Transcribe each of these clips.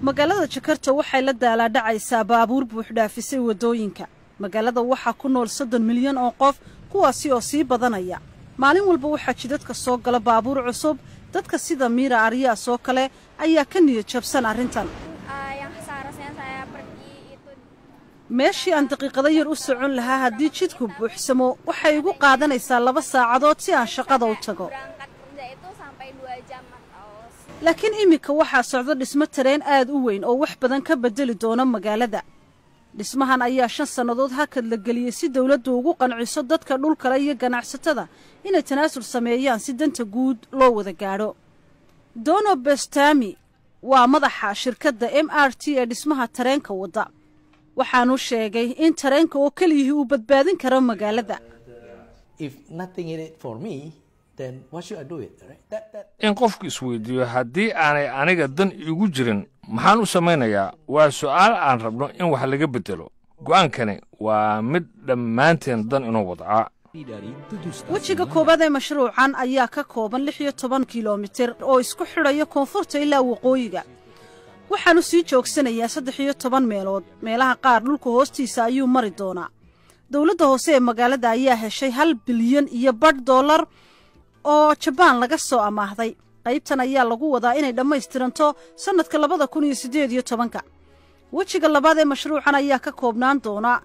magaalada Jakarta waxay la daalaa dhacaysaa baabuur buux dhaafisay wadooyinka. magaalada waxaa ku nool 30 milyan oo qof kuwaasi oo sii badanaya. maalin walba waxaa jidadka soo gala baabuur cusub. dadka sida Mira Arias oo kale ayaa ka niyad jabsan arrintan. meeshii aan daqiiqado yar u socon lahaa haddii jidku buuxsamo waxay igu qaadanaysaa 2 saacadood si aan shaqada u tago. laakiin imika waxaa socdo dhismo tareen aad u weyn oo wax badan ka bedeli doona magaalada. dhismahan ayaa 5 sannadood hakad la geliyay si dawladdu ugu qanciso dadka dhulka iyo ganacsatada inay tanaasul sameeyaan si danta guud loo wada gaadho. Dono Bestami waa madaxa shirkadda MRT ee dhismaha tareenka wada. waxaanu sheegay in tareenka oo kaliya uu badbaadin karo magaalada. in qofku isweydiiyo haddii aanay aniga dan igu jirin maxaan u samaynayaa waa su'aal aan rabno in wax laga bedelo. go'aankani waa mid dhammaanteen dan inuu wadcaa. wejiga koobaad ee mashruucan ayaa ka kooban 16 kiiloomitir oo isku xidhaya koonfurta ilaa waqooyiga. waxaanu sii joogsanayaa 13 meelood. meelaha qaar dhulka hoostiisa ayuu mari doonaa. dawladda hoose ee magaalada ayaa heshay $1 bilyan oo Jabaan laga soo amaahday. qaybtan ayaa lagu wadaa inay dhammaystiranto sanadka 2018. wejiga labaad ee mashruucan ayaa ka koobnaan doona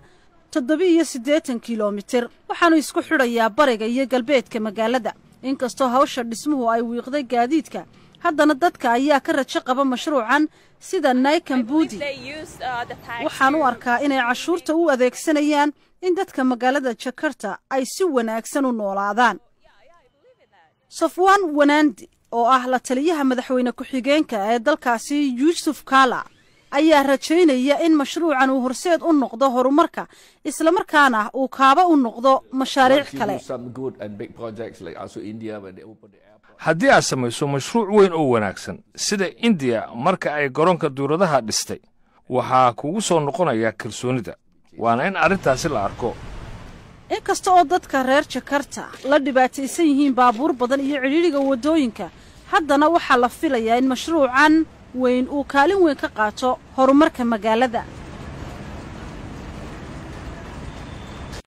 87 kiiloomitir. waxaanu isku xidhayaa bariga iyo galbeedka magaalada. inkastoo hawsha dhismuhu ay wiiqday gaadiidka, haddana dadka ayaa ka rajo qaba mashruucan sida Naikambudi. waxaan u arkaa inay cashuurta u adeegsanayaan in dadka magaalada Jakarta ay si wanaagsan u noolaadaan. Safwan Wanandi oo ah la taliyaha madaxweyne ku-xigeenka ee dalkaasi Yusuf Kala ayaa rajaynaya in mashruucan uu horseed u noqdo horumarka isla markaana uu kaaba u noqdo mashaariic kale. haddii aad samayso mashruuc weyn oo wanaagsan sida India marka ay garoonka duuradaha dhistay waxaa kugu soo noqonaya kalsoonida. waana in arrintaasi la arko. inkasta oo dadka reer Jakarta la dhibaataysan yihiin baabuur badan iyo cidhiidhiga wadooyinka, haddana waxaa la filayaa in mashruucan weyn uu kaalin weyn ka qaato horumarka magaalada.